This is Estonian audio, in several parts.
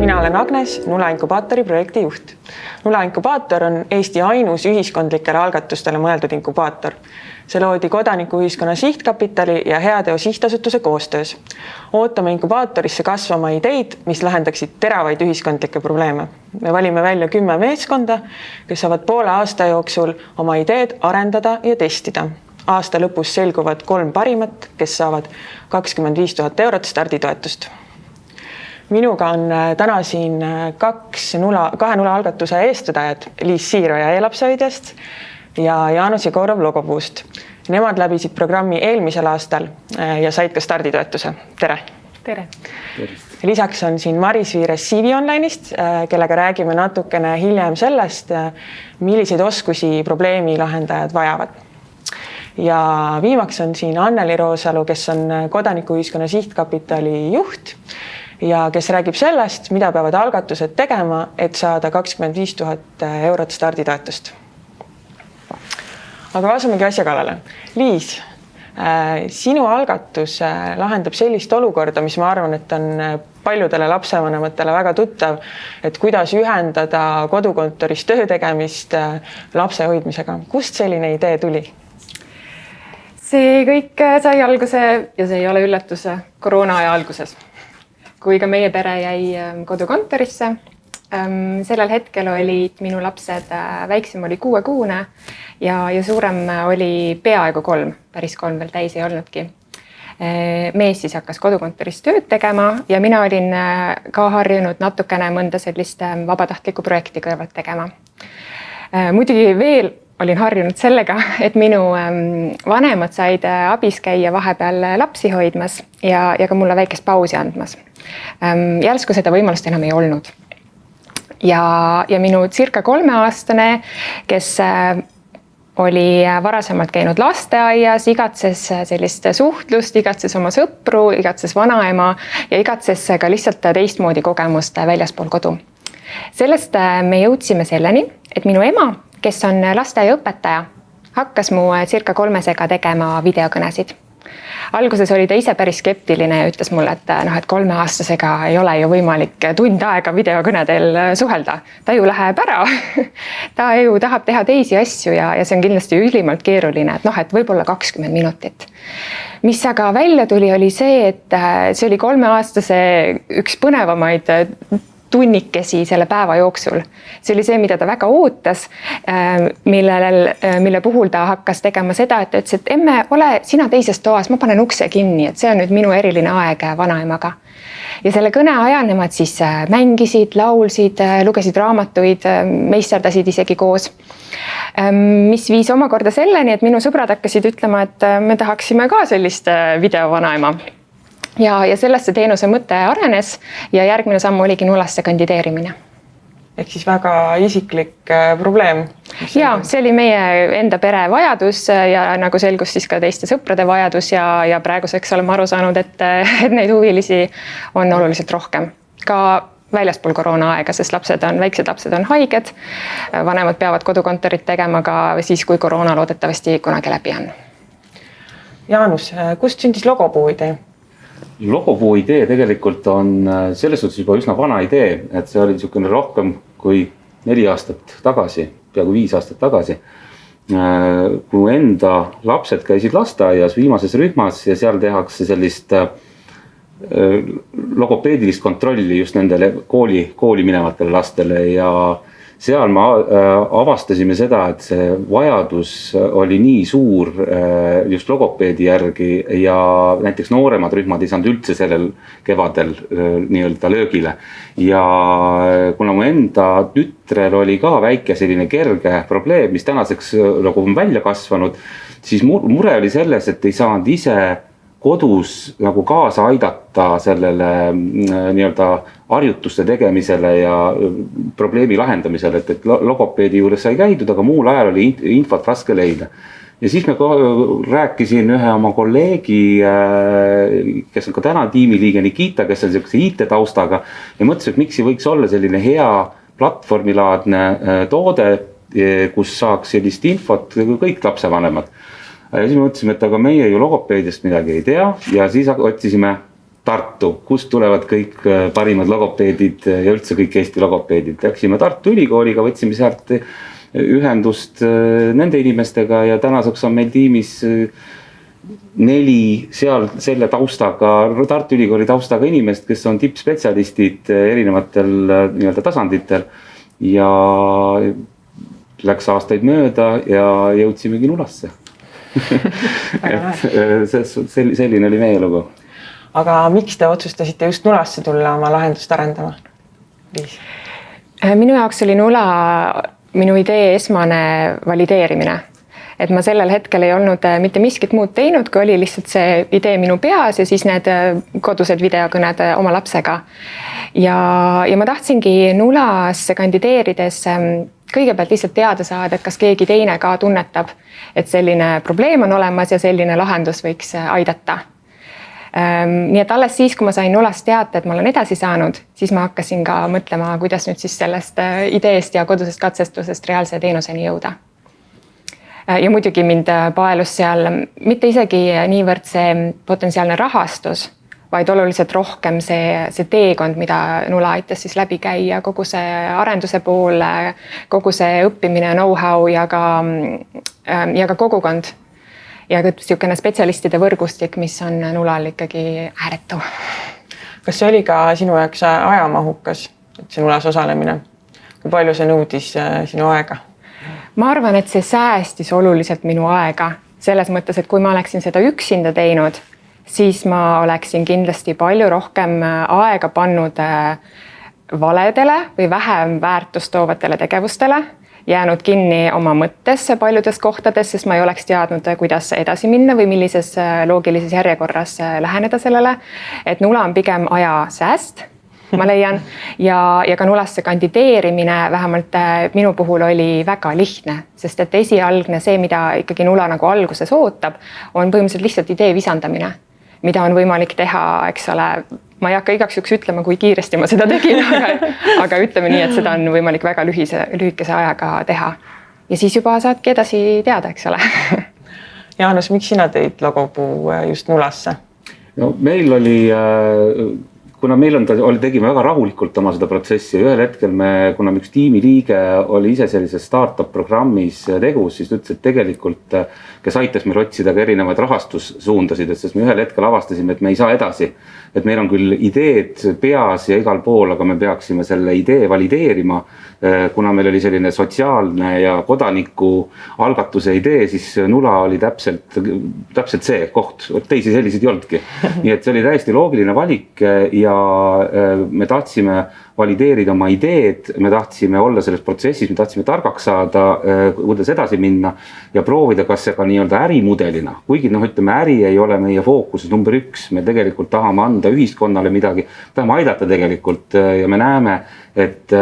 Mina olen Agnes, Nula Inkubaatori projekti juht. Nula Inkubaator on Eesti ainus ühiskondlikele algatustele mõeldud inkubaator. See loodi kodanikuühiskonna sihtkapitali ja Heateo sihtasutuse koostöös. Ootame inkubaatorisse kasvama ideid, mis lahendaksid teravaid ühiskondlikke probleeme. Me valime välja 10 meeskonda, kes saavad poole aasta jooksul oma ideed arendada ja testida. Aasta lõpus selguvad 3 parimat, kes saavad 25 000 eurot starditoetust. Minuga on täna siin 2 Nula algatuse eestvedajad, Liis Siiro ja E-lapsehoidjast ja Jaanus Jegorov Logopuust. Nemad läbisid programmi eelmisel aastal ja said ka starditoetuse. Tere! Tere! Lisaks on siin Maris Viires CV Online'ist, kellega räägime natukene hiljem sellest, milliseid oskusi probleemi lahendajad vajavad. Ja viimaks on siin Anneli Roosalu, kes on kodanikuühiskonna sihtkapitali juht ja kes räägib sellest, mida peavad algatused tegema, et saada 25 000 eurot starditoetust. Aga asumegi asja kallale. Liis, sinu algatus lahendab sellist olukorda, mis ma arvan, et on paljudele lapsevanematele väga tuttav, et kuidas ühendada kodukontoris töö tegemist lapse hoidmisega. Kust selline idee tuli? See kõik sai alguse ja see ei ole üllatus koroona aja alguses. Kui ka meie pere jäi kodukontorisse. Sellel hetkel olid minu lapsed, väiksem oli 6-kuune ja suurem oli peaaegu 3, päris 3 veel täis ei olnudki. Mees siis hakkas kodukontoris tööd tegema ja mina olin ka harjunud natukene mõnda sellist vabatahtlikku projekti kõrvalt tegema. Muidugi veel olin harjunud sellega, et minu vanemad said abis käia vahepeal lapsi hoidmas ja ka mulle väikest pausi andmas. Järsku seda võimalust enam ei olnud. Ja minu circa 3-aastane, kes oli varasemalt käinud lasteaias, igatses sellist suhtlust, igatses oma sõpru, igatses vanaema ja igatses ka lihtsalt teistmoodi kogemust väljaspool kodu. Sellest me jõudsime selleni, et minu ema, kes on lasteaiaõpetaja, hakkas mu circa 3-sega tegema videokõnesid. Alguses oli ta ise päris skeptiline ja ütles mulle, et 3-aastasega ei ole ju võimalik tund aega videokõnedel suhelda. Ta ju läheb ära. Ta ju tahab teha teisi asju ja see on kindlasti ülimalt keeruline, et võib-olla 20 minutit. Mis aga välja tuli, oli see, et see oli 3-aastase üks põnevamaid tunnikesi selle päeva jooksul. See oli see, mida ta väga ootas, mille puhul ta hakkas tegema seda, et ütles, et emme, ole sina teises toas, ma panen ukse kinni, et see on nüüd minu eriline aeg vanaemaga. Ja selle kõne ajal nemad siis mängisid, laulsid, lugesid raamatuid, meisterdasid isegi koos. Mis viis omakorda selleni, et minu sõbrad hakkasid ütlema, et me tahaksime ka sellist videovanaema. Ja sellest see teenuse mõte arenes ja järgmine samm oligi Nulasse kandideerimine. Ehk siis väga isiklik probleem. Ja, see oli meie enda pere vajadus ja nagu selgus siis ka teiste sõprade vajadus ja praeguseks oleme aru saanud, et neid huvilisi on oluliselt rohkem. Ka väljaspool koroona aega, sest väiksed lapsed on haiged, vanemad peavad kodukontorit tegema ka siis, kui koroona loodetavasti kunagi läbi on. Jaanus, kust sündis Logopuu idee? Logopuu idee tegelikult on selles suhtes juba üsna vana idee, et see oli niisugune rohkem kui 4 aastat tagasi, peaaegu 5 aastat tagasi. Kui enda lapsed käisid lasteaias viimases rühmas ja seal tehakse sellist logopeedilist kontrolli just nendele kooli minevatele lastele ja seal me avastasime seda, et see vajadus oli nii suur just logopeedi järgi ja näiteks nooremad rühmad ei saanud üldse sellel kevadel nii-öelda löögile. Ja kuna mu enda tütrel oli ka väike selline kerge probleem, mis tänaseks nagu on välja kasvanud, siis mure oli selles, et ei saanud ise kodus nagu kaasa aidata sellele nii-öelda harjutuste tegemisele ja probleemi lahendamisele, et logopeedi juures sai käidud, aga muul ajal oli infot raske leida. Ja siis me rääkisin ühe oma kolleegi, kes on ka täna tiimiliige Nikita, kes on sellise IT-taustaga ja mõtlesin, et miks ei võiks olla selline hea platvormilaadne toode, kus saaks sellist infot kõik lapsevanemad. Ja siis me mõtlesime, et aga meie ju logopeedist midagi ei tea ja siis otsisime Tartu, kust tulevad kõik parimad logopeedid ja üldse kõik Eesti logopeedid. Läksime Tartu Ülikooliga, võtsime sealt ühendust nende inimestega ja tänaseks on meil tiimis 4 seal selle taustaga, Tartu Ülikooli taustaga inimest, kes on tippspetsialistid erinevatel nii-öelda tasanditel ja läks aastaid mööda ja jõudsimegi Nulasse. Selline oli meie lugu. Aga miks te otsustasite just Nulasse tulla oma lahendust arendama? Liis? Minu jaoks oli Nula minu idee esmane valideerimine. Et ma sellel hetkel ei olnud mitte miskit muud teinud, kui oli lihtsalt see idee minu peas ja siis need kodused videokõned oma lapsega. Ja ma tahtsingi Nulasse kandideerides kõigepealt lihtsalt teada saada, et kas keegi teine ka tunnetab, et selline probleem on olemas ja selline lahendus võiks aidata. Nii et alles siis, kui ma sain Nulast teada, et ma olen edasi saanud, siis ma hakkasin ka mõtlema, kuidas nüüd siis sellest ideest ja kodusest katsestusest reaalse teenuseni jõuda. Ja muidugi mind paelus seal mitte isegi niivõrd see potentsiaalne rahastus, vaid oluliselt rohkem see teekond, mida Nula aitas siis läbi käia, kogu see arenduse pool, kogu see õppimine, know-how ja ka kogukond. Ja selline spetsialistide võrgustik, mis on Nulal ikkagi ääretu. Kas see oli ka sinu jaoks ajamahukas, et see Nulas osalemine? Kui palju see nõudis sinu aega? Ma arvan, et see säästis oluliselt minu aega. Selles mõttes, et kui ma oleksin seda üksinda teinud, siis ma oleksin kindlasti palju rohkem aega pannud valedele või vähem väärtust toovatele tegevustele, jäänud kinni oma mõttesse paljudes kohtades, sest ma ei oleks teadnud, kuidas edasi minna või millises loogilises järjekorras läheneda sellele. Et Nula on pigem ajasääst, ma leian, ja ka Nulasse kandideerimine vähemalt minu puhul oli väga lihtne, sest et esialgne see, mida ikkagi Nula nagu alguses ootab, on põhimõtteliselt lihtsalt idee visandamine, mida on võimalik teha, eks ole. Ma ei hakka igaks juks ütlema, kui kiiresti ma seda tegin, aga ütleme nii, et seda on võimalik väga lühikese ajaga teha. Ja siis juba saadki edasi teada, eks ole. Jaanus, miks sina tõid logopuu just Nulasse? No, meil oli, kuna meil tegime väga rahulikult oma seda protsessi, ühel hetkel kuna üks tiimi liige oli ise sellises startup programmis tegus, siis ütles, et tegelikult, kes aitas meil otsida ka erinevaid rahastussuundasid, et sest me ühel hetkel avastasime, et me ei saa edasi. Et meil on küll ideed peas ja igal pool, aga me peaksime selle idee valideerima. Kuna meil oli selline sotsiaalne ja kodaniku algatuse idee, siis Nula oli täpselt see koht, teisi selliseid ei olnudki. Nii et see oli täiesti loogiline valik ja me tahtsime valideerida oma ideed, me tahtsime olla selles protsessis, me tahtsime targaks saada, kuidas edasi minna ja proovida, kas see ka nii-öelda ärimudelina. Kuigi ütleme, äri ei ole meie fookuses number 1, me tegelikult tahame anda ühiskonnale midagi, tahame aidata tegelikult ja me näeme, et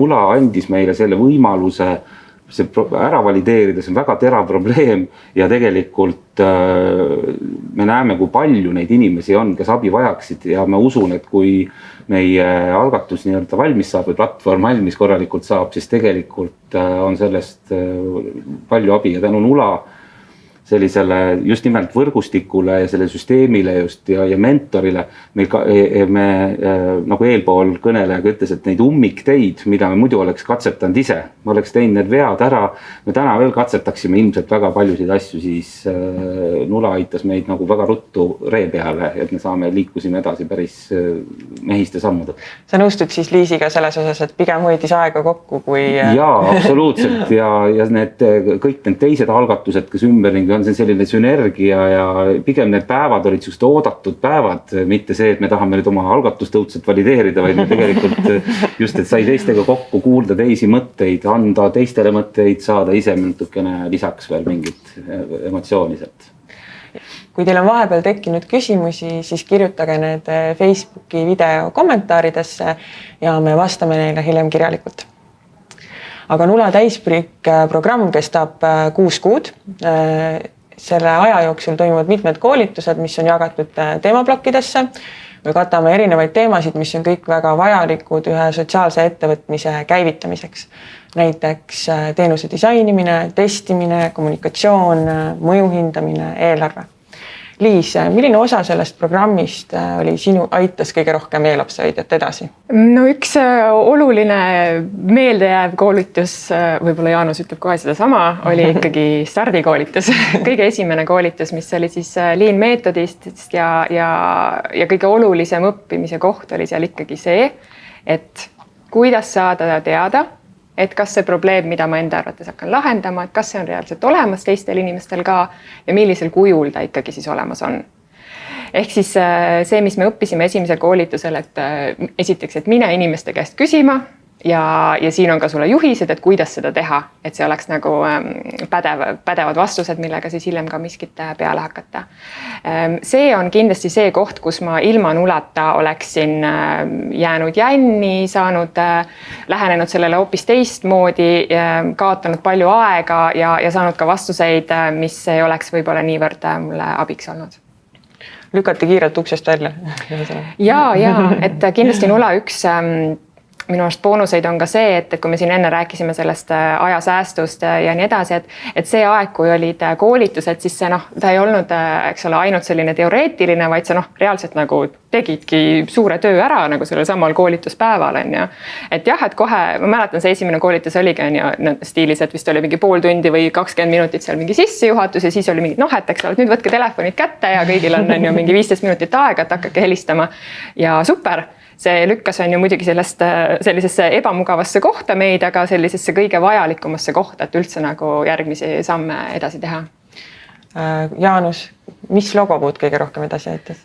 Nula andis meile selle võimaluse see ära valideerida, see on väga terav probleem ja tegelikult me näeme, kui palju neid inimesi on, kes abi vajaksid ja ma usun, et kui meie algatus nii-öelda valmis saab või platvorm valmis korralikult saab, siis tegelikult on sellest palju abi ja tänu Nula sellisele just nimelt võrgustikule ja selle süsteemile just ja mentorile. Me nagu eelpool kõnelejaga ütles, et neid ummikteid, mida me muidu oleks katsetanud ise, me oleks teinud need vead ära, me täna veel katsetaksime ilmselt väga paljusid asju, siis Nula aitas meid nagu väga ruttu ree peale, et me liikusime edasi päris mehiste sammud. Sa nõustud siis Liisiga selles osas, et pigem hoidis aega kokku kui... Jaa, absoluutselt ja kõik need teised algatused, kes ümberringi on see selline sünergia ja pigem need päevad olid just oodatud päevad, mitte see, et me tahame nüüd oma algatust õudselt valideerida, vaid me tegelikult just, et sai teistega kokku, kuulda teisi mõtteid, anda teistele mõtteid, saada ise natukene lisaks veel mingit emotsiooniselt. Kui teil on vahepeal tekkinud küsimusi, siis kirjutage need Facebooki video kommentaaridesse ja me vastame neile hiljem kirjalikult. Aga Nula täispikk programm kestab 6 kuud. Selle aja jooksul toimuvad mitmed koolitused, mis on jagatud teemaplokkidesse. Me katame erinevaid teemasid, mis on kõik väga vajalikud ühe sotsiaalse ettevõtmise käivitamiseks. Näiteks teenuse disainimine, testimine, kommunikatsioon, mõju hindamine, eelarve. Liis, milline osa sellest programmist oli aitas kõige rohkem e-lapsehoidjat edasi? No üks oluline meeldejääv koolitus, võib-olla Jaanus ütleb kohe sedasama, oli ikkagi stardikoolitus. Kõige esimene koolitus, mis oli siis Lean meetodist ja kõige olulisem õppimise koht oli seal ikkagi see, et kuidas saada teada, et kas see probleem, mida ma enda arvates hakkan lahendama, et kas see on reaalselt olemas teistel inimestel ka ja millisel kujul ta ikkagi siis olemas on. Ehk siis see, mis me õppisime esimesel koolitusel, et esiteks, et mine inimeste käest küsima ja siin on ka sulle juhised, et kuidas seda teha, et see oleks nagu pädevad vastused, millega siis hiljem ka miskit peale hakata. See on kindlasti see koht, kus ma ilma nulata oleksin jäänud jänni, lähenenud sellele hoopis teistmoodi, kaotanud palju aega ja saanud ka vastuseid, mis ei oleks võib-olla niivõrd mulle abiks olnud. Lükati kiirelt uksest välja. Ja, et kindlasti nula üks minu arust boonuseid on ka see, et kui me siin enne rääkisime sellest ajasäästust ja nii edasi, et see aeg, kui olid koolitused, siis see ta ei olnud, eks ole, ainult selline teoreetiline, vaid see reaalselt nagu tegidki suure töö ära nagu sellel samal koolituspäeval, on ju. Et jah, et kohe, ma mäletan, see esimene koolitus oligi, on ju, stiilis, et vist oli mingi pool tundi või 20 minutit seal mingi sissejuhatus ja siis oli mingi, et eks ole, nüüd võtke telefonid kätte ja kõigil on ju mingi 15 minutit aega, et hakake helistama ja super. See lükkas on ju muidugi sellisesse ebamugavasse kohta meid, aga sellisesse kõige vajalikumasse kohta, et üldse nagu järgmisi samme edasi teha. Jaanus, mis logopuud kõige rohkem edasi aitas?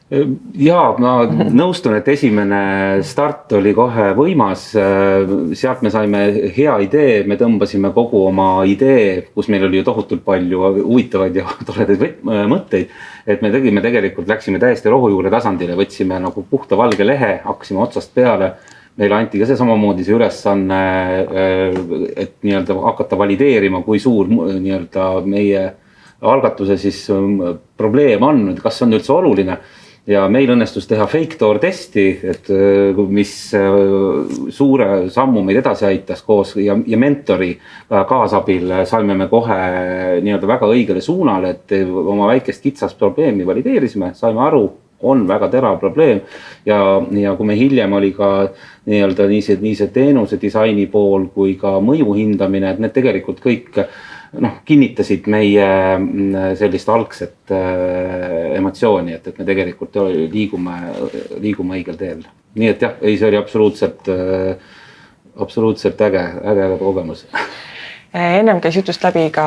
Jaa, ma nõustun, et esimene start oli kohe võimas. Sealt me saime hea idee, me tõmbasime kogu oma idee, kus meil oli ju tohutult palju huvitavaid ja toredaid mõtteid. Et me läksime täiesti rohujuure tasandile, võtsime nagu puhta valge lehe, hakkasime otsast peale. Meile anti ka see samamoodi see ülesanne, et hakata valideerima, kui suur meie algatuse siis probleem on, kas on üldse oluline. Ja meil õnnestus teha fake door testi, mis suure sammu meid edasi aitas koos ja mentori kaasabil saime me kohe väga õigele suunale, et oma väikest kitsast probleemi valideerisime, saime aru, on väga terav probleem ja kui me hiljem oli ka nii see teenuse disaini pool kui ka mõju hindamine, et need tegelikult kõik kinnitasid meie sellist algset emotsiooni, et me tegelikult liigume õigel teel. Nii et jah, see oli absoluutselt äge kogemus. Ennem käis jutust läbi ka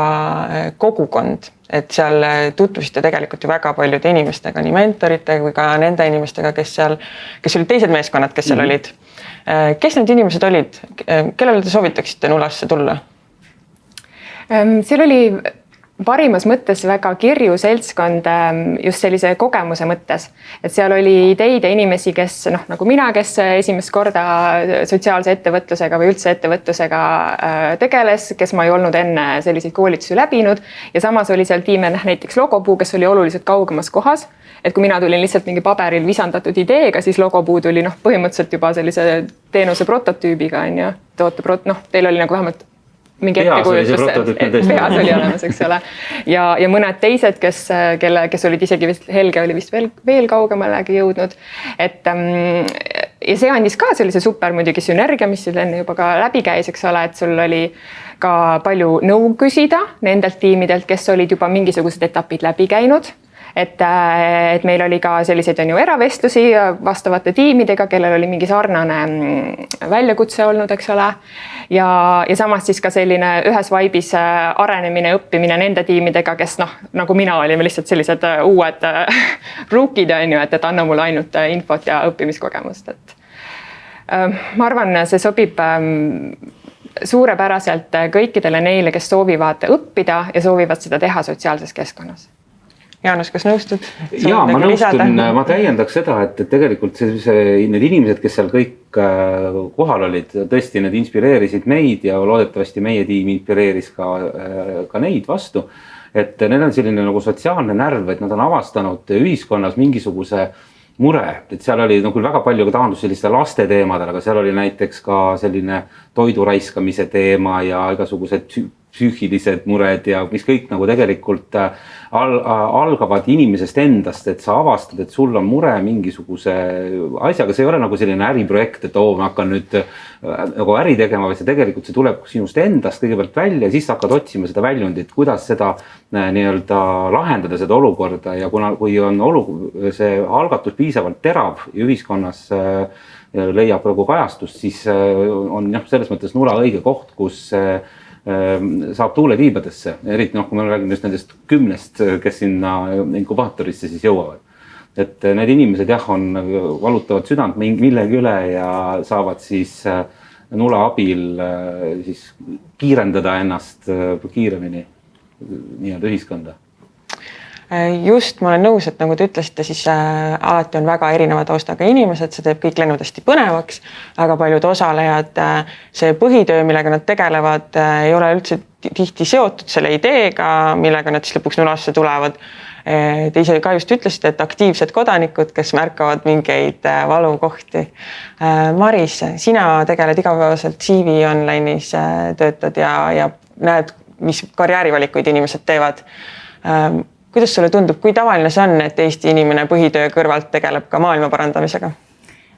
kogukond, et seal tutvusite tegelikult ju väga paljude inimestega, nii mentoritega kui ka nende inimestega, kes olid teised meeskonnad, kes seal olid. Kes need inimesed olid? Kellele te soovitaksite nulasse tulla? Seal oli parimas mõttes väga kirju seltskond just sellise kogemuse mõttes, et seal oli ideid ja inimesi, kes nagu mina, kes esimest korda sotsiaalse ettevõtlusega või üldse ettevõtlusega tegeles, kes ma ei olnud enne selliseid koolitusi läbinud ja samas oli seal tiime näiteks Logopuu, kes oli oluliselt kaugemas kohas, et kui mina tulin lihtsalt mingi paberil visandatud ideega, siis Logopuu tuli põhimõtteliselt juba sellise teenuse prototüübiga, on ju, teil oli nagu vähemalt mingi ettekujutus, et peas oli olemas, eks ole. Ja mõned teised, kes olid isegi vist, Helge oli vist veel kaugemalegi jõudnud. Ja see andis ka sellise super muidugi sünergia, mis enne juba ka läbi käis, eks ole, et sul oli ka palju nõu küsida nendelt tiimidelt, kes olid juba mingisugused etapid läbi käinud. Et meil oli ka selliseid eravestlusi vastavate tiimidega, kellel oli mingi sarnane väljakutse olnud, eks ole. Ja samas siis ka selline ühes vaibis arenemine, õppimine nende tiimidega, kes nagu mina olime lihtsalt sellised uued rookid, et anna mulle ainult infot ja õppimiskogemust. Ma arvan, see sobib suurepäraselt kõikidele neile, kes soovivad õppida ja soovivad seda teha sotsiaalses keskkonnas. Jaanus, kas nõustud? Jaa, ma nõustun, ma täiendaks seda, et tegelikult need inimesed, kes seal kõik kohal olid, tõesti need inspireerisid meid ja loodetavasti meie tiim inspireeris ka neid vastu. Et need on selline nagu sotsiaalne närv, et nad on avastanud ühiskonnas mingisuguse mure, et seal oli küll väga palju taandus selliste laste teemadel, aga seal oli näiteks ka selline toidu raiskamise teema ja igasugused psüühilised mured ja mis kõik nagu tegelikult algavad inimesest endast, et sa avastad, et sul on mure mingisuguse asjaga, see ei ole nagu selline äriprojekt, et ma hakkan nüüd nagu äri tegema, vaid see tuleb sinust endast kõigepealt välja ja siis hakkad otsima seda väljundit, kuidas seda nii-öelda lahendada seda olukorda ja kui on see algatus piisavalt terav ja ühiskonnas leiab praegu kajastust, siis on selles mõttes Nula õige koht, kus saab tuule tiibadesse, eriti kui me räägime just nendest 10, kes sinna inkubaatorisse siis jõuavad. Et need inimesed valutavad südant millegi üle ja saavad siis Nula abil siis kiirendada ennast kiiremini nii-öelda ühiskonda. Just, ma olen nõus, et nagu te ütlesite, siis alati on väga erineva taustaga inimesed, see teeb kõik lennud hästi põnevaks, väga paljud osalejad, see põhitöö, millega nad tegelevad, ei ole üldse tihti seotud selle ideega, millega nad siis lõpuks Nulasse tulevad. Te ise ka just ütlesite, et aktiivsed kodanikud, kes märkavad mingeid valukohti. Maris, sina tegeled igapäevaselt CV online'is, töötad ja näed, mis karjäärivalikuid inimesed teevad. Kuidas sulle tundub, kui tavaline see on, et Eesti inimene põhitöö kõrvalt tegeleb ka maailma parandamisega?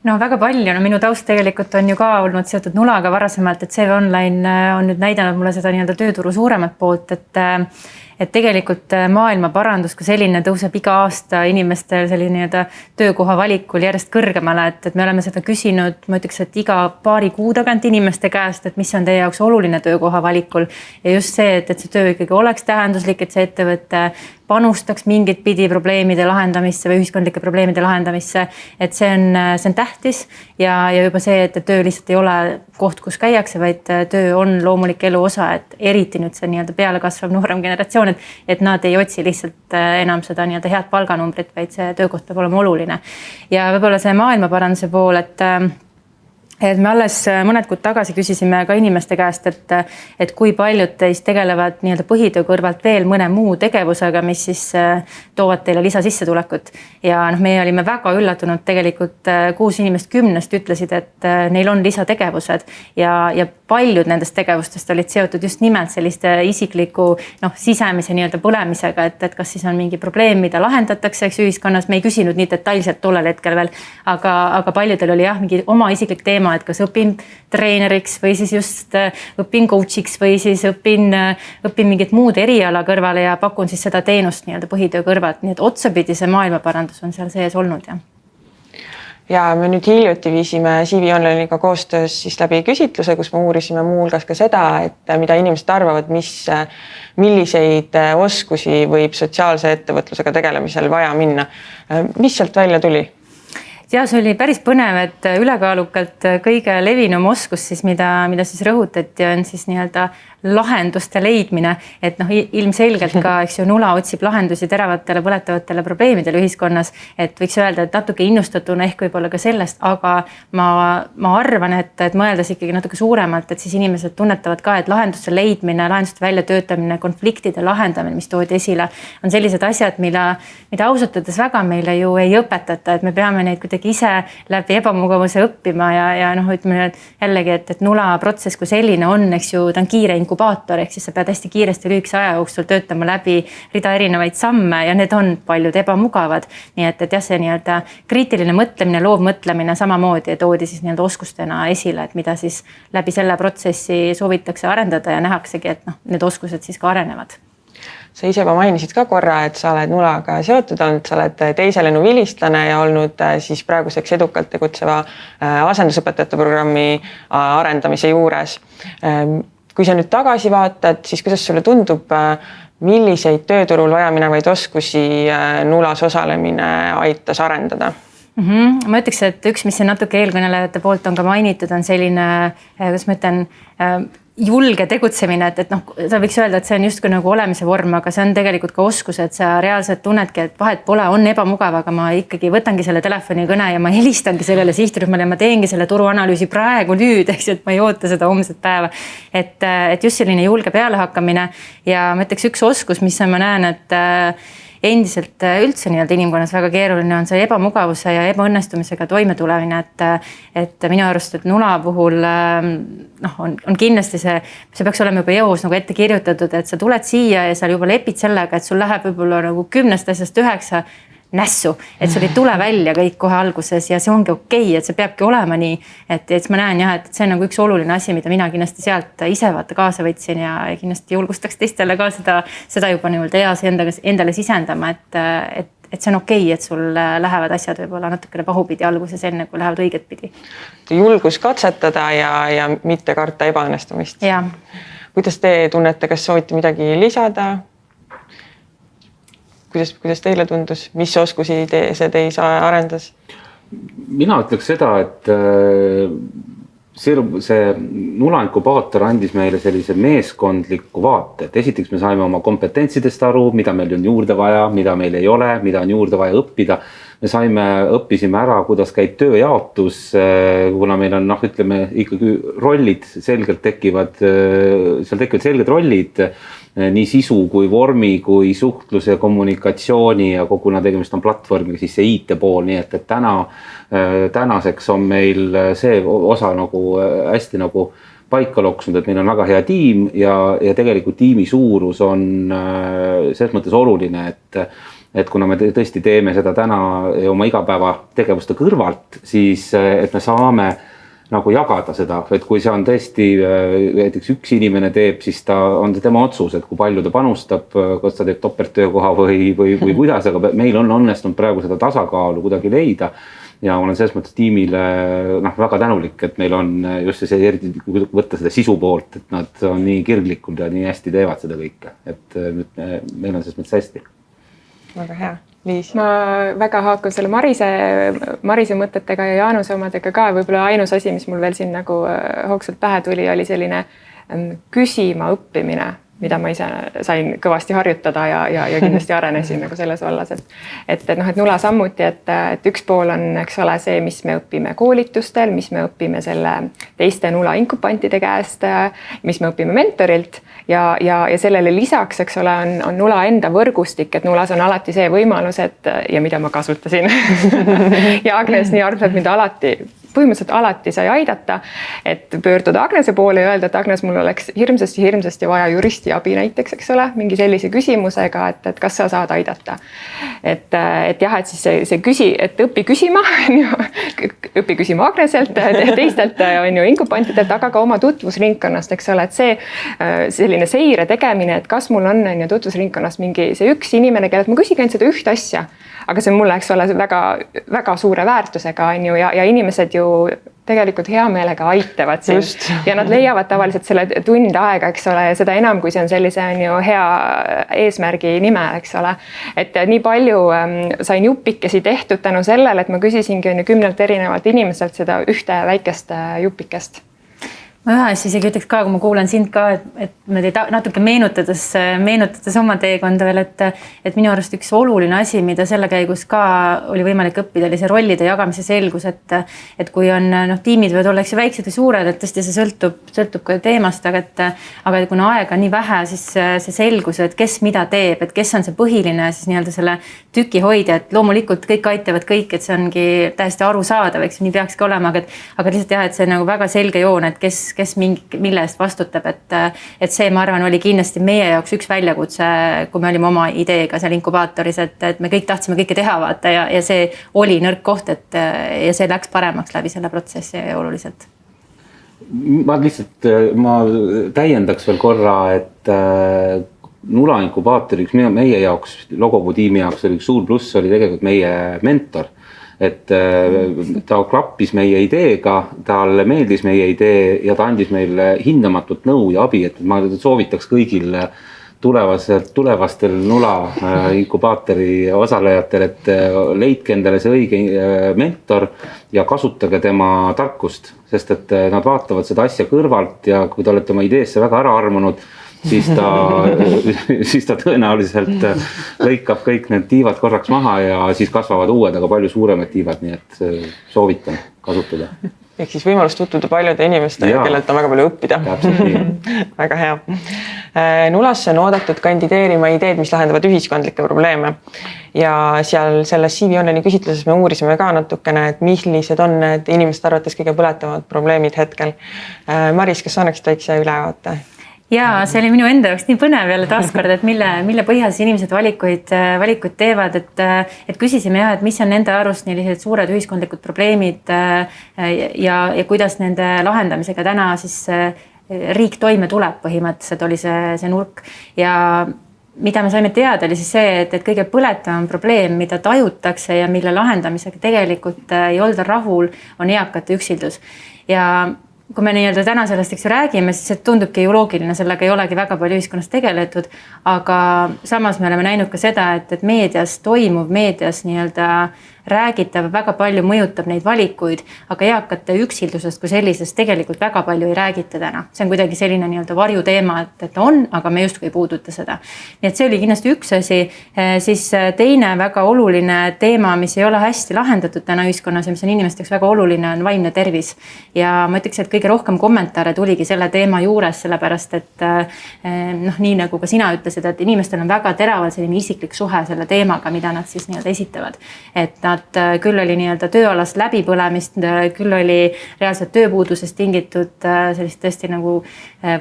No väga palju, minu taust tegelikult on ju ka olnud seotud Nulaga varasemalt, et CV Online on nüüd näidanud mulle seda nii-öelda tööturu suuremat poolt, et tegelikult maailma parandus kui selline tõuseb iga aasta inimestel selline nii-öelda töökoha valikul järjest kõrgemale, et me oleme seda küsinud, ma ütleks, et iga paari kuu tagant inimeste käest, et mis on teie jaoks oluline töökoha valikul ja just see, et see töö ikkagi oleks tähenduslik, et see ettevõte panustaks mingit pidi probleemide lahendamisse või ühiskondlike probleemide lahendamisse, et see on tähtis ja juba see, et töö lihtsalt ei ole koht, kus käiakse, vaid töö on loomulik elu osa, et eriti nüüd see nii-öelda peale kasvav noorem generatsioon, et nad ei otsi lihtsalt enam seda nii-öelda head palganumbrit, vaid see töökoht peab olema oluline. Ja võib-olla see maailmaparanduse pool, et me alles mõned kuud tagasi küsisime ka inimeste käest, et kui paljud teist tegelevad nii-öelda põhitöö kõrvalt veel mõne muu tegevusega, mis siis toovad teile lisasissetulekut. Ja meie olime väga üllatunud, tegelikult 6 inimest 10 ütlesid, et neil on lisategevused ja paljud nendest tegevustest olid seotud just nimelt selliste isikliku sisemise nii-öelda põlemisega, et kas siis on mingi probleem, mida lahendatakse ühiskonnas. Me ei küsinud nii detailselt tollel hetkel veel, aga paljudel oli mingi oma isiklik teema, et kas õpin treeneriks või siis just õpin coach'iks või siis õpin mingit muud eriala kõrvale ja pakun siis seda teenust nii-öelda põhitöö kõrvalt. Nii et otsapidi see maailmaparandus on seal sees olnud. Ja me nüüd hiljuti viisime CV Online'iga koostöös siis läbi küsitluse, kus me uurisime muu hulgas ka seda, et mida inimesed arvavad, milliseid oskusi võib sotsiaalse ettevõtlusega tegelemisel vaja minna. Mis sealt välja tuli? Ja see oli päris põnev, et ülekaalukalt kõige levinum oskus, siis, mida siis rõhutati, on siis nii-öelda lahenduste leidmine, et ilmselgelt ka Nula otsib lahendusi teravatele põletavatele probleemidele ühiskonnas, et võiks öelda, et natuke innustatuna ehk võib-olla ka sellest, aga ma arvan, et mõeldes ikkagi natuke suuremalt, et siis inimesed tunnetavad ka, et lahenduste leidmine, lahenduste väljatöötamine, konfliktide lahendamine, mis toodi esile, on sellised asjad, mida ausalt öeldes väga meile ju ei õpetata, et me peame neid kuidagi ise läbi ebamugavuse õppima ja ütleme jällegi, et Nula protsess kui selline on, eks ju, ta on kiire inkubaator, ehk siis sa pead hästi kiiresti lühikese aja jooksul töötama läbi rida erinevaid samme ja need on paljud ebamugavad. Nii et jah, see nii-öelda kriitiline mõtlemine, loovmõtlemine samamoodi toodi siis nii-öelda oskustena esile, et mida siis läbi selle protsessi soovitakse arendada ja nähaksegi, et need oskused siis ka arenevad. Sa ise juba mainisid ka korra, et sa oled Nulaga seotud olnud, sa oled teise lennu vilistlane ja olnud siis praeguseks edukalt tegutseva asendusõpetajate programmi arendamise juures. Kui sa nüüd tagasi vaatad, siis kuidas sulle tundub, milliseid tööturul vaja minevaid oskusi Nulas osalemine aitas arendada? Ma ütleks, et üks, mis siin natuke eelkõnelejate poolt on ka mainitud, on selline, kuidas ma ütlen, julge tegutsemine, et sa võiks öelda, et see on justkui nagu olemise vorm, aga see on tegelikult ka oskus, et sa reaalselt tunnedki, et vahet pole, on ebamugav, aga ma ikkagi võtangi selle telefonikõne ja ma helistangi sellele sihtrühmale ja ma teengi selle turuanalüüsi praegu nüüd, eks, et ma ei oota seda homset päeva. Et just selline julge pealehakkamine ja ma ütleks üks oskus, mis ma näen, endiselt üldse nii-öelda inimkonnas väga keeruline on see ebamugavuse ja ebaõnnestumisega toimetulemine, et minu arust, et nula puhul on kindlasti see peaks olema juba eos nagu ette kirjutatud, et sa tuled siia ja sa juba lepid sellega, et sul läheb võib-olla nagu 10 asjast 9 nässu, et sul ei tule välja kõik kohe alguses ja see ongi okei, et see peabki olema nii, et ma näen jah, et see on nagu üks oluline asi, mida mina kindlasti sealt ise vaata kaasa võtsin ja kindlasti julgustaks teistele ka seda juba nii-öelda eas endale sisendama, et see on okei, et sul lähevad asjad võib-olla natukene pahupidi alguses, enne kui lähevad õiget pidi. Julgus katsetada ja mitte karta ebaõnnestumist. Ja. Kuidas te tunnete, kas soovite midagi lisada? Kuidas teile tundus? Mis oskusi see teis arendas? Mina ütleks seda, et see nula inkubaator andis meile sellise meeskondliku vaate, et esiteks me saime oma kompetentsidest aru, mida meil on juurde vaja, mida meil ei ole, mida on juurde vaja õppida. Me õppisime ära, kuidas käib tööjaotus, kuna meil on, ütleme ikkagi rollid selgelt tekivad selged rollid, nii sisu kui vormi, kui suhtluse, kommunikatsiooni ja koguna tegemist on platvormiga, siis see IT pool, nii et tänaseks on meil see osa nagu hästi nagu paika loksnud, et meil on väga hea tiim ja tegelikult tiimi suurus on selles mõttes oluline, et kuna me tõesti teeme seda täna oma igapäeva tegevuste kõrvalt, siis et me saame nagu jagada seda, et kui see on tõesti näiteks üks inimene teeb, siis on see tema otsus, et kui palju ta panustab, kas ta teeb topelttöökoha või kuidas, aga meil on õnnestunud praegu seda tasakaalu kuidagi leida ja olen selles mõttes tiimile väga tänulik, et meil on just see eriti võtta seda sisu poolt, et nad on nii kirglikud ja nii hästi teevad seda kõike, et meil on selles mõttes hästi. Väga hea. Liis. Ma väga haakun selle Marise mõtetega ja Jaanuse omadega ka. Võib-olla ainus asi, mis mul veel siin nagu hoogsalt pähe tuli, oli selline küsima õppimine, mida ma ise sain kõvasti harjutada ja kindlasti arenesin nagu selles vallas, et nula sammuti, et üks pool on, eks ole, see, mis me õpime koolitustel, mis me õpime selle teiste nula inkubantide käest, mis me õpime mentorilt ja sellele lisaks, eks ole, on nula enda võrgustik, et nulas on alati see võimalus, ja mida ma kasutasin ja Agnes nii arvab, mida põhimõtteliselt alati sai aidata, et pöörduda Agnese poole ja öelda, et Agnes, mul oleks hirmsasti vaja juristi abi näiteks, eks ole, mingi sellise küsimusega, et kas sa saad aidata. Et jah, et siis et õpi küsima, õpi küsima Agneselt, teistelt on ju inkubantidelt, aga ka oma tutvusringkonnast, eks ole, et selline seire tegemine, et kas mul on tutvusringkonnast mingi see üks inimene, kellelt ma küsige ainult seda üht asja, aga see on mulle, eks ole, väga, väga suure väärtusega on ju ja inimesed ju tegelikult hea meelega aitavad sind ja nad leiavad tavaliselt selle tund aega, eks ole, ja seda enam, kui see on sellise on ju hea eesmärgi nime, eks ole. Et nii palju sain jupikesi tehtud tänu sellele, et ma küsisingi 10 erinevalt inimeselt seda ühte väikest jupikest. Ma ühe asja isegi ütleks ka, kui ma kuulan sind ka, et me teid natuke meenutades oma teekonda veel, et minu arust üks oluline asi, mida selle käigus ka oli võimalik õppida, oli see rollide jagamise selgus, et kui on tiimid võivad olla väiksed või suured, et tõesti see sõltub ka teemast, aga kuna aega nii vähe, siis see selgus, et kes mida teeb, et kes on see põhiline siis nii-öelda selle tüki hoidja, et loomulikult kõik aitavad kõik, et see ongi täiesti arusaadav, eks nii peakski olema, aga lihtsalt jah, et see nagu väga selge joon, et kes mille eest vastutab, et see, ma arvan, oli kindlasti meie jaoks üks väljakutse, kui me olime oma ideega seal inkubaatoris, et me kõik tahtsime kõike teha vaata ja see oli nõrk koht, ja see läks paremaks läbi selle protsessi oluliselt. Ma täiendaks veel korra, et nula inkubaatoriks meie jaoks, Logopuu tiimi jaoks oli üks suur pluss, oli tegelikult meie mentor. Et ta klappis meie ideega, talle meeldis meie idee ja ta andis meile hindamatut nõu ja abi, et ma soovitaks kõigil tulevastel nula inkubaatori osalejatel, et leidke endale see õige mentor ja kasutage tema tarkust, sest et nad vaatavad seda asja kõrvalt ja kui te olete oma ideesse väga ära armunud, siis ta tõenäoliselt lõikab kõik need tiivad korraks maha ja siis kasvavad uued, aga palju suuremad tiivad, nii et soovitan kasutada. Ehk siis võimalus tutvuda paljude inimestega, kellelt on väga palju õppida. Väga hea. Nulasse on oodatud kandideerima ideed, mis lahendavad ühiskondlikke probleeme. Ja seal selles CV Online'i küsitluses me uurisime ka natukene, et millised on need inimeste arvates kõige põletavad probleemid hetkel. Maris, kas annaksid väikse ülevaate? Ja see oli minu enda jaoks nii põnev jälle taaskord, et mille põhjas inimesed valikuid teevad, et küsisime et mis on nende arust sellised suured ühiskondlikud probleemid ja kuidas nende lahendamisega täna siis riik toime tuleb, põhimõtteliselt oli see nurk. Ja mida me saime teada, oli siis see, et kõige põletavam probleem, mida tajutakse ja mille lahendamisega tegelikult ei olda rahul, on eakate üksildus. Ja kui me täna sellest räägime, siis see tundubki ju loogiline, sellega ei olegi väga palju ühiskonnas tegeletud, aga samas me oleme näinud ka seda, et meedias toimuv, meedias räägitav väga palju mõjutab neid valikuid, aga eakate üksildusest kui sellisest tegelikult väga palju ei räägita täna. See on kuidagi selline varjuteema, et on, aga me justkui ei puuduta seda. Nii et see oli kindlasti üks asi. Siis teine väga oluline teema, mis ei ole hästi lahendatud täna ühiskonnas ja mis on inimesteks väga oluline, on vaimne tervis. Ja ma ütleks, et kõige rohkem kommentaare tuligi selle teema juures, sellepärast et nii nagu ka sina ütlesid, et inimestel on väga teraval selline isiklik suhe selle teemaga, mida nad siis esitavad. Et nad küll oli tööalast läbipõlemist, küll oli reaalselt tööpuudusest tingitud sellist tõesti nagu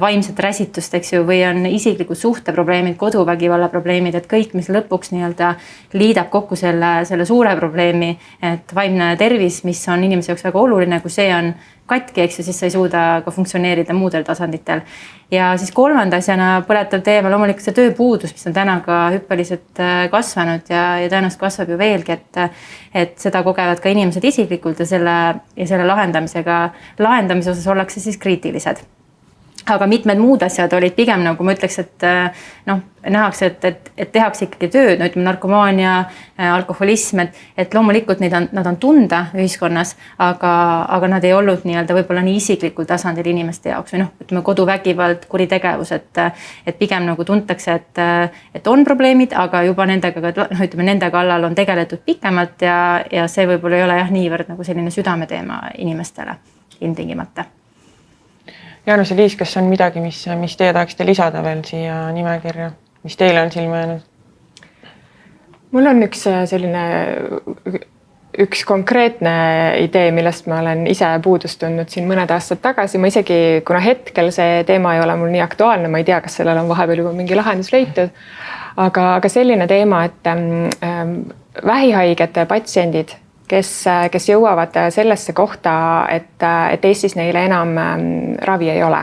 vaimset räsitust, eks ju, või on isiklikud suhteprobleemid, koduvägivalla probleemid, et kõik, mis lõpuks liidab kokku selle suure probleemi, et vaimne tervis, mis on inimese jaoks väga oluline, kui see on katki, eks ju, siis sa ei suuda ka funktsioneerida muudel tasanditel. Ja siis kolmanda asjana põletav teema loomulikult see tööpuudus, mis on täna ka hüppeliselt kasvanud ja tõenäoliselt kasvab ju veelgi, et seda kogevad ka inimesed isiklikult ja selle lahendamise osas ollakse siis kriitilised. Aga mitmed muud asjad olid pigem nagu ma ütleks, et nähakse, et tehakse ikkagi tööd, ütleme narkomaania, alkoholism, et loomulikult nad on tunda ühiskonnas, aga nad ei olnud võib-olla nii isiklikul tasandil inimeste jaoks või ütleme koduvägivald, kuritegevus, et pigem nagu tuntakse, et on probleemid, aga juba nende kallal on tegeletud pikemalt ja see võib-olla ei ole niivõrd nagu selline südameteema inimestele ilmtingimata. Jaanus ja Liis, kas on midagi, mis teie tahaksite lisada veel siia nimekirja, mis teile on silma jäänud? Mul on üks konkreetne idee, millest ma olen ise puudust tundnud siin mõned aastad tagasi. Ma isegi, kuna hetkel see teema ei ole mul nii aktuaalne, ma ei tea, kas sellel on vahepeal juba mingi lahendus leitud, aga selline teema, et vähihaiged patsiendid, kes jõuavad sellesse kohta, et Eestis neile enam ravi ei ole.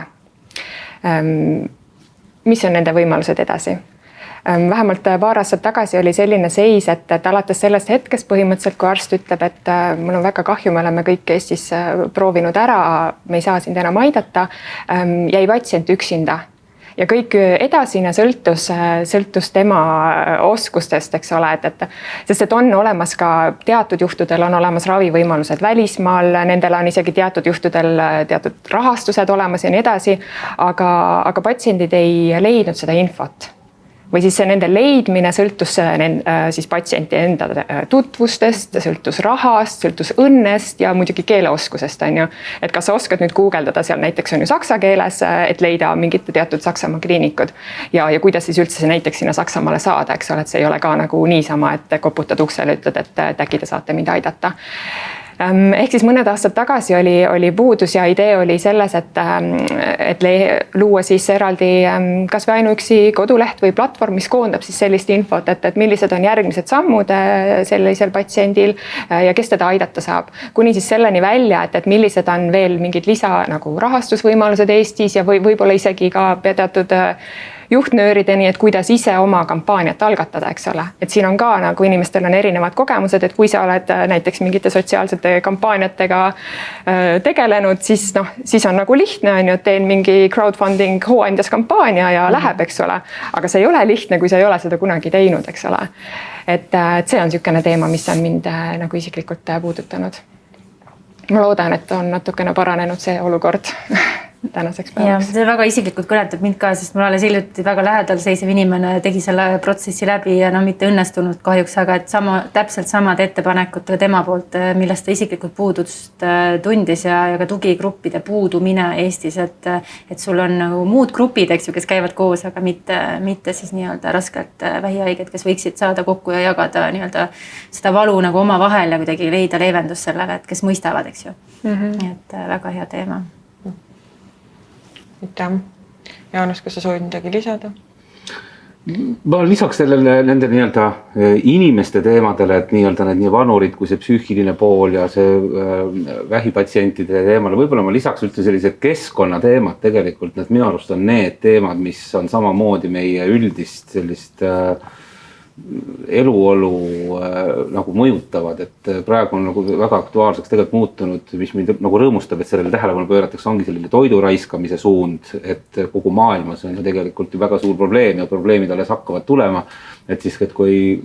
Mis on nende võimalused edasi? Vähemalt paar aastat tagasi oli selline seis, et alates sellest hetkest põhimõtteliselt, kui arst ütleb, et mul on väga kahju, me oleme kõik Eestis proovinud ära, me ei saa sind enam aidata, jäi patsient üksinda. Ja kõik edasine sõltus tema oskustest, eks ole, sest on olemas ka teatud juhtudel on olemas ravivõimalused välismaal, nendel on isegi teatud juhtudel teatud rahastused olemas ja nii edasi, aga patsiendid ei leidnud seda infot. Või siis nende leidmine sõltus siis patsienti enda tutvustest, sõltus rahast, sõltus õnnest ja muidugi keeleoskusest. Et kas sa oskad nüüd guugeldada, seal näiteks on ju saksa keeles, et leida mingid teatud Saksamaa kliinikud ja kuidas siis üldse näiteks sinna Saksamaale saada, eks ole, et see ei ole ka nagu niisama, et koputad uksele, ütled, et äkki te saate mind aidata. Ehk siis mõned aastad tagasi oli puudus ja idee oli selles, et luua siis eraldi kas või ainuüksi koduleht või platvorm, mis koondab siis sellist infot, et millised on järgmised sammud sellisel patsiendil ja kes teda aidata saab. Kuni siis selleni välja, et millised on veel mingid lisa nagu rahastusvõimalused Eestis ja võib-olla isegi ka teatud juhtnöörideni, et kuidas ise oma kampaaniat algatada, eks ole. Et siin on ka nagu inimestel on erinevad kogemused, et kui sa oled näiteks mingite sotsiaalsete kampaaniatega tegelenud, siis on nagu lihtne, et teen mingi crowdfunding hooandjas kampaania ja läheb, eks ole. Aga see ei ole lihtne, kui sa ei ole seda kunagi teinud, eks ole. Et see on niisugune teema, mis on mind nagu isiklikult puudutanud. Ma loodan, et on natukene paranenud see olukord. tänaseks ja päevaks. see väga isiklikult kõnetab mind ka, sest mul alles hiljuti väga lähedal seisev inimene tegi selle protsessi läbi ja mitte õnnestunult kahjuks, aga et täpselt samad ettepanekud ka tema poolt, millest ta isiklikult puudust tundis ja ka tugigruppide puudumine Eestis, et sul on nagu muud grupid, eks ju, kes käivad koos, aga mitte siis nii-öelda raskelt vähihaiged, kes võiksid saada kokku ja jagada nii-öelda seda valu nagu omavahel ja kuidagi leida leevendust sellele, et kes mõistavad, eks ju. Nii et väga hea teema. Aitäh. Jaanus, kas sa soovid midagi lisada? Ma lisaks sellele nende nii-öelda inimeste teemadele, et nii-öelda need nii vanurid kui see psüühiline pool ja see vähipatsientide teemale, võib-olla ma lisaks üldse sellised keskkonnateemad tegelikult, need minu arust on need teemad, mis on samamoodi meie üldist sellist eluolu nagu mõjutavad, et praegu on nagu väga aktuaalseks tegelikult muutunud, mis mind nagu rõõmustab, et sellele tähelepanu pööratakse, ongi selline toidu raiskamise suund, et kogu maailmas on ju tegelikult ju väga suur probleem ja probleemid alles hakkavad tulema, et siis, et kui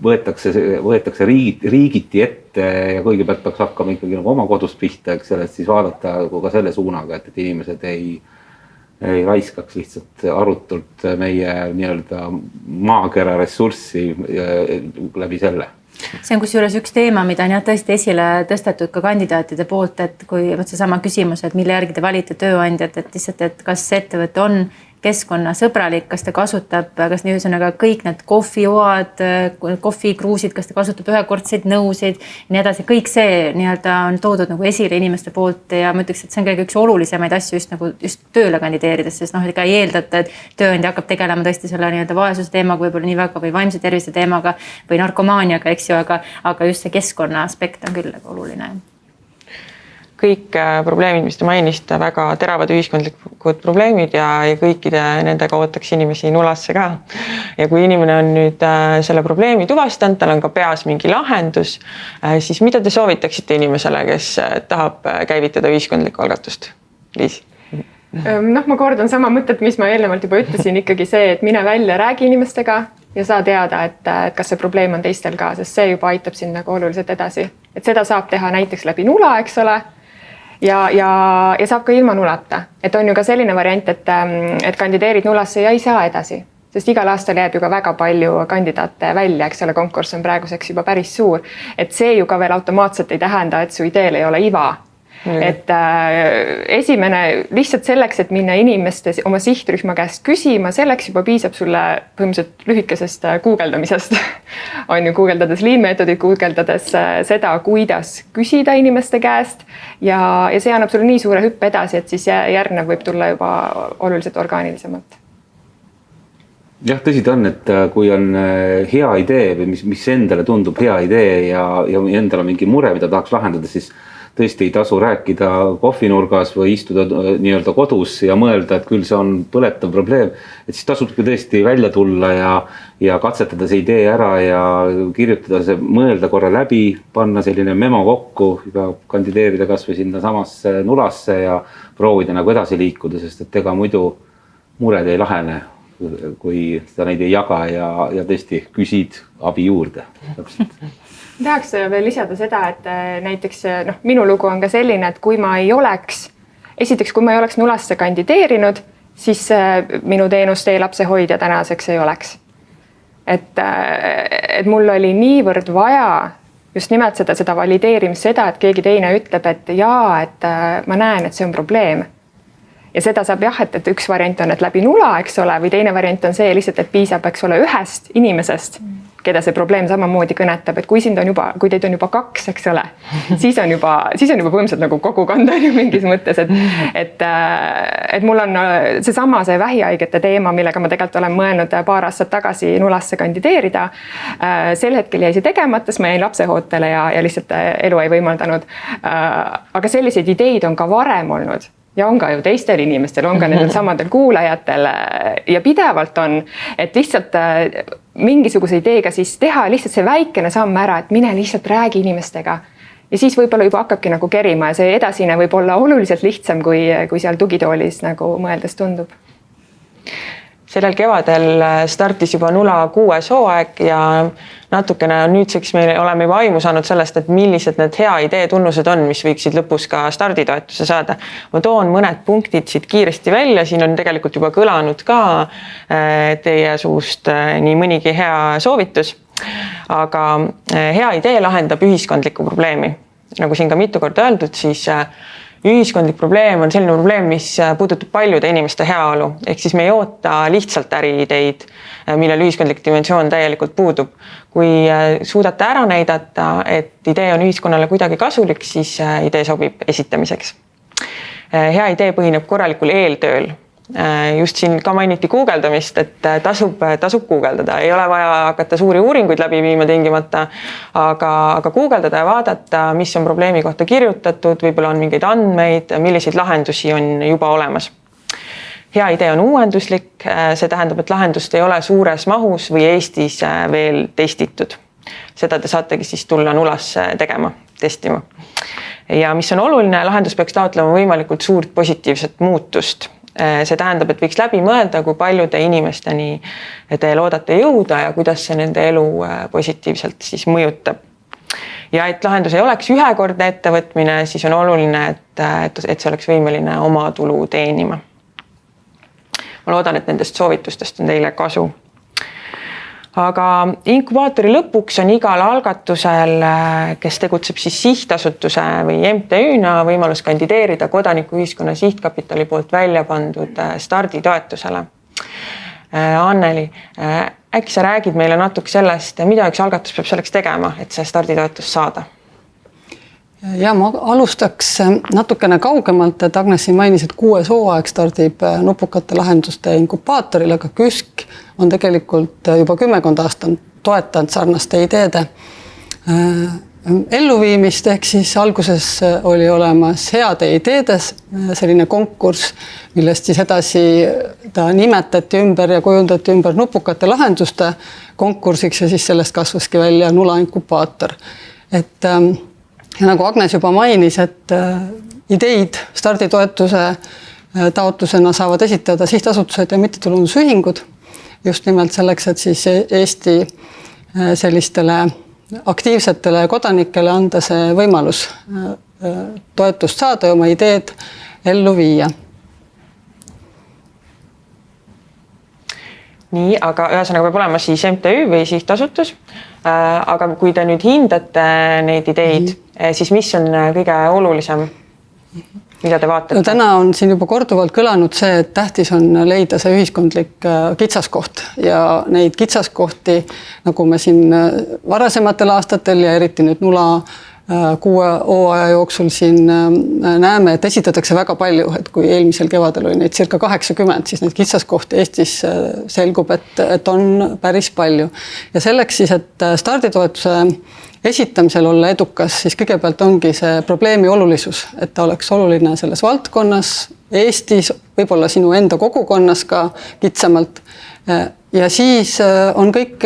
võetakse riigiti ette ja kõigepealt peaks hakkama ikkagi nagu oma kodust pihta, eks sellest siis vaadata ka selle suunaga, et inimesed ei raiskaks lihtsalt arutult meie nii-öelda maakera ressurssi läbi selle. See on kusjuures üks teema, mida on tõesti esile tõstetud ka kandidaatide poolt, et kui see sama küsimus, et mille järgi te valite tööandjad, et lihtsalt, et kas ettevõte on keskkonnasõbralik, kas ta kasutab, kas ühesõnaga kõik need kohvioad, kohvikruusid, kas ta kasutab ühekordseid nõusid, nii edasi, kõik see nii-öelda on toodud nagu esile inimeste poolt ja ma ütleks, et see on kõige üks olulisemaid asju just tööle kandideerides, sest ega ei eeldata, et tööandja hakkab tegelema tõesti selle nii-öelda vaesuse teemaga võib-olla nii väga või vaimse tervise teemaga või narkomaaniaga, eks ju, aga just see keskkonna aspekt on küll oluline. Kõik probleemid, mis te mainisite, väga teravad ühiskondlikud probleemid ja kõikide nendega ootaks inimesi nulasse ka. Ja kui inimene on nüüd selle probleemi tuvastanud, tal on ka peas mingi lahendus, siis mida te soovitaksite inimesele, kes tahab käivitada ühiskondlikku algatust? Liis? Ma kordan sama mõtet, mis ma eelnevalt juba ütlesin, ikkagi see, et mine välja, räägi inimestega ja saa teada, et kas see probleem on teistel ka, sest see juba aitab sind nagu oluliselt edasi. Et seda saab teha näiteks läbi nula, eks ole, ja saab ka ilma nulata. Et on ju ka selline variant, et kandideerid nulasse ja ei saa edasi, sest igal aastal jääb ju ka väga palju kandidaate välja, eks ole, konkurss on praeguseks juba päris suur. Et see ju ka veel automaatselt ei tähenda, et su ideel ei ole iva. Et esimene lihtsalt selleks, et minna inimeste oma sihtrühma käest küsima, selleks juba piisab sulle põhimõtteliselt lühikesest guugeldamisest. On ju guugeldades liinmeetodid, guugeldades seda, kuidas küsida inimeste käest ja see annab sulle nii suure hüppe edasi, et siis järgnev võib tulla juba oluliselt orgaanilisemalt. Jah, tõsi ta on, et kui on hea idee või mis endale tundub hea idee ja endal on mingi mure, mida tahaks lahendada, siis tõesti ei tasu rääkida kohvinurgas või istuda nii-öelda kodus ja mõelda, et küll see on põletav probleem. Et siis tasubki tõesti välja tulla ja katsetada see idee ära ja kirjutada see, mõelda korra läbi, panna selline memo kokku ja kandideerida kas või sinna samasse nulasse ja proovida nagu edasi liikuda, sest et ega muidu mured ei lahene, kui seda neid ei jaga ja tõesti küsid abi juurde. Tahaks veel lisada seda, et näiteks minu lugu on ka selline, et kui ma ei oleks nulasse kandideerinud, siis minu teenust e-lapsehoidja tänaseks ei oleks. Et mul oli niivõrd vaja just nimelt seda valideerimist, seda, et keegi teine ütleb, et et ma näen, et see on probleem. Ja seda saab et üks variant on, et läbi nula, eks ole, või teine variant on see lihtsalt, et piisab, eks ole, ühest inimesest, keda see probleem samamoodi kõnetab, et kui teid on juba 2, eks ole, siis on juba põhimõtteliselt nagu kogukond on ju mingis mõttes, et mul on see vähihaigete teema, millega ma tegelikult olen mõelnud paar aastat tagasi nulasse kandideerida. Sel hetkel jäi see tegemata, sest ma jäin lapsehootele ja lihtsalt elu ei võimaldanud. Aga selliseid ideid on ka varem olnud. Ja on ka ju teistel inimestel, on ka nendel samadel kuulajatel ja pidevalt on, et lihtsalt mingisuguse ideega siis teha lihtsalt see väikene samm ära, et mine lihtsalt räägi inimestega. Ja siis võib-olla juba hakkabki nagu kerima ja see edasine võib olla oluliselt lihtsam, kui seal tugitoolis nagu mõeldes tundub. sellel kevadel startis juba Nula 6. hooaeg ja natukene nüüdseks me oleme juba aimu saanud sellest, et millised need hea idee tunnused on, mis võiksid lõpus ka starditoetuse saada. Ma toon mõned punktid siit kiiresti välja, siin on tegelikult juba kõlanud ka teie suust nii mõnigi hea soovitus, aga hea idee lahendab ühiskondlikku probleemi. Nagu siin ka mitu korda öeldud, siis ühiskondlik probleem on selline probleem, mis puudutab paljude inimeste heaolu. Ehk siis me ei oota lihtsalt äriideid, millel ühiskondlik dimensioon täielikult puudub. Kui suudate ära näidata, et idee on ühiskonnale kuidagi kasulik, siis idee sobib esitamiseks. Hea idee põhineb korralikul eeltööl. Just siin ka mainiti guugeldamist, et tasub guugeldada. Ei ole vaja hakata suuri uuringuid läbi viima tingimata, aga guugeldada ja vaadata, mis on probleemi kohta kirjutatud, võib-olla on mingeid andmeid, milliseid lahendusi on juba olemas. Hea idee on uuenduslik, see tähendab, et lahendust ei ole suures mahus või Eestis veel testitud. Seda te saategi siis tulla Nulasse tegema, testima. Ja mis on oluline, lahendus peaks taotlema võimalikult suurt positiivset muutust. See tähendab, et võiks läbi mõelda, kui paljude inimesteni te loodate jõuda ja kuidas see nende elu positiivselt siis mõjutab. Ja et lahendus ei oleks ühekordne ettevõtmine, siis on oluline, et see oleks võimeline oma tulu teenima. Ma loodan, et nendest soovitustest on teile kasu. Aga inkubaatori lõpuks on igal algatusel, kes tegutseb siis sihtasutuse või MTÜ-na, võimalus kandideerida kodanikuühiskonna sihtkapitali poolt välja pandud starditoetusele. Anneli, äkki sa räägid meile natuke sellest, mida üks algatus peab selleks tegema, et see starditoetus saada? Ja ma alustaks natukene kaugemalt, et Agnes siin mainis, et 6. hooaeg stardib nupukate lahenduste inkubaatoril, aga KÜSK on tegelikult juba 10 aastat toetanud sarnaste ideede elluviimist, ehk siis alguses oli olemas heade ideedes selline konkurss, millest siis edasi ta nimetati ümber ja kujundati ümber nupukate lahenduste konkursiks ja siis sellest kasvaski välja Nula inkubaator. Ja nagu Agnes juba mainis, et ideid starditoetuse taotlusena saavad esitada sihtasutused ja mittetulundusühingud just nimelt selleks, et siis Eesti sellistele aktiivsetele kodanikele anda see võimalus toetust saada ja oma ideed ellu viia. Nii, aga ühesõnaga peab olema siis MTÜ või sihtasutus. Aga kui te nüüd hindate neid ideid, siis mis on kõige olulisem, mida te vaatate? No, täna on siin juba korduvalt kõlanud see, et tähtis on leida see ühiskondlik kitsaskoht ja neid kitsaskohti, nagu me siin varasematel aastatel ja eriti nüüd Nula 6 hooaja jooksul siin näeme, et esitatakse väga palju, et kui eelmisel kevadel oli neid circa 80, siis neid kitsaskohti Eestis selgub, et on päris palju. Ja selleks siis, et starditoetuse esitamisel olla edukas, siis kõigepealt ongi see probleemi olulisus, et ta oleks oluline selles valdkonnas, Eestis, võib-olla sinu enda kogukonnas ka kitsamalt. Ja siis on kõik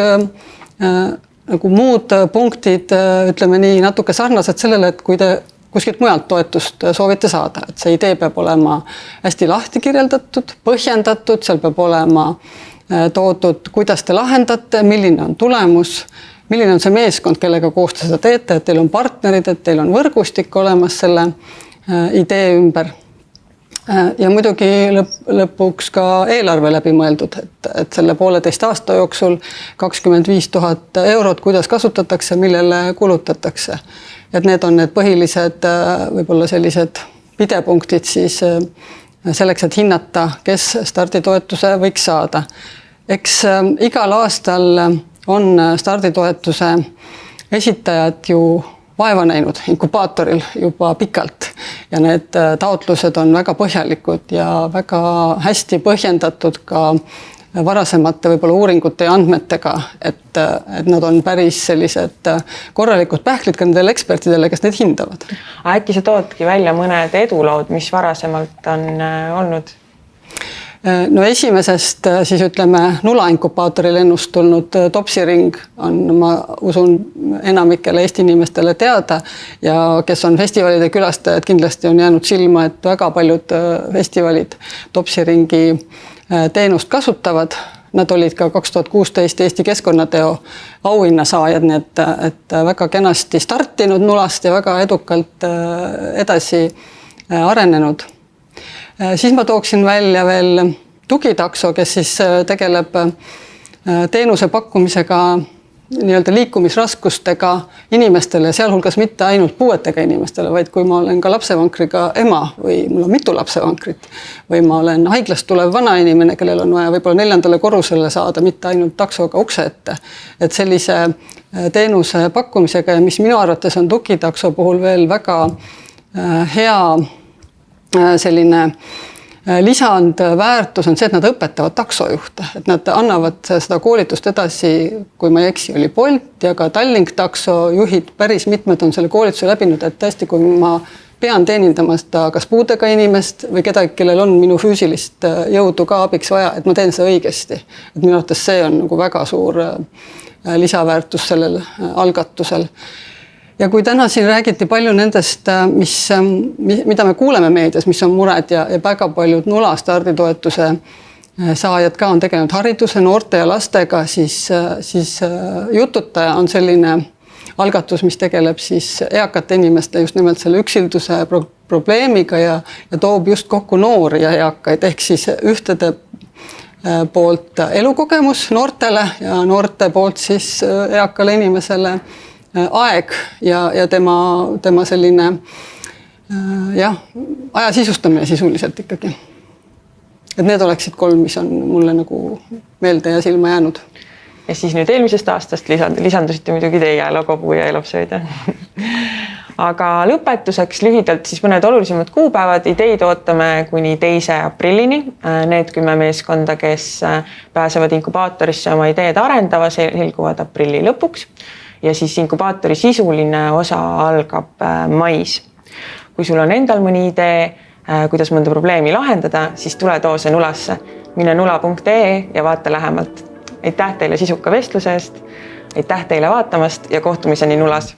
nagu muud punktid, ütleme nii, natuke sarnased sellele, et kui te kuskilt mujalt toetust soovite saada, et see idee peab olema hästi lahti kirjeldatud, põhjendatud, seal peab olema toodud, kuidas te lahendate, milline on tulemus, milline on see meeskond, kellega koos te seda teete, et teil on partnerid, et teil on võrgustik olemas selle idee ümber. Ja muidugi lõpuks ka eelarve läbi mõeldud, et selle 1,5 aasta jooksul 25 000 eurot, kuidas kasutatakse, millele kulutatakse. Et need on need põhilised võib-olla sellised pidepunktid siis selleks, et hinnata, kes starditoetuse võiks saada. Eks igal aastal on starditoetuse esitajad ju vaeva näinud inkubaatoril juba pikalt ja need taotlused on väga põhjalikud ja väga hästi põhjendatud ka varasemate võib-olla uuringute ja andmetega, et nad on päris sellised korralikud pähklid ka nendele ekspertidele, kes need hindavad. Äkki sa toodki välja mõned edulood, mis varasemalt on olnud? No esimesest siis ütleme Nula inkubaatoril ennust tulnud Topsiring on, ma usun, enamikele Eesti inimestele teada ja kes on festivalide külastajad, kindlasti on jäänud silma, et väga paljud festivalid Topsiringi teenust kasutavad. Nad olid ka 2016 Eesti Keskkonnateo auhinna saajad, nii et väga kenasti startinud nulast ja väga edukalt edasi arenenud. Siis ma tooksin välja veel tugitakso, kes siis tegeleb teenuse pakkumisega nii-öelda liikumisraskustega inimestele, sealhulgas mitte ainult puuetega inimestele, vaid kui ma olen ka lapsevankriga ema või mul on mitu lapsevankrit või ma olen haiglast tulev vanainimene, kellel on vaja võib-olla 4. korrusele saada, mitte ainult taksoga ukse ette. Et sellise teenuse pakkumisega ja mis minu arvates on tugitakso puhul veel väga hea selline lisandväärtus on see, et nad õpetavad taksojuhte, et nad annavad seda koolitust edasi, kui ma ei eksi, oli Bolt ja ka Tallink takso juhid, päris mitmed on selle koolituse läbinud, et tõesti, kui ma pean teenindama seda kas puudega inimest või kedagi, kellel on minu füüsilist jõudu ka abiks vaja, et ma teen seda õigesti. Et minu arvates see on nagu väga suur lisaväärtus sellel algatusel. Ja kui täna siin räägiti palju nendest, mida me kuuleme meedias, mis on mured ja väga paljud nula starditoetuse saajad ka on tegelenud hariduse, noorte ja lastega, siis Jututaja on selline algatus, mis tegeleb siis eakate inimeste just nimelt selle üksilduse probleemiga ja toob just kokku noori ja eakaid, ehk siis ühtede poolt elukogemus noortele ja noorte poolt siis eakale inimesele aeg ja tema selline aja sisustamine sisuliselt ikkagi. Et need oleksid 3, mis on mulle nagu meelde ja silma jäänud. Ja siis nüüd eelmisest aastast lisandusite muidugi teie logopuu ja elupsööde. Aga lõpetuseks lühidalt siis mõned olulisemad kuupäevad. Ideid ootame kuni 2. aprillini. Need 10 meeskonda, kes pääsevad inkubaatorisse oma ideed arendava, selguvad aprilli lõpuks. Ja siis inkubaatori sisuline osa algab mais. Kui sul on endal mõni idee, kuidas mõnda probleemi lahendada, siis tule too see nulasse. Mine nula.ee ja vaata lähemalt. Aitäh teile sisuka vestluse eest, aitäh teile vaatamast ja kohtumiseni nulas!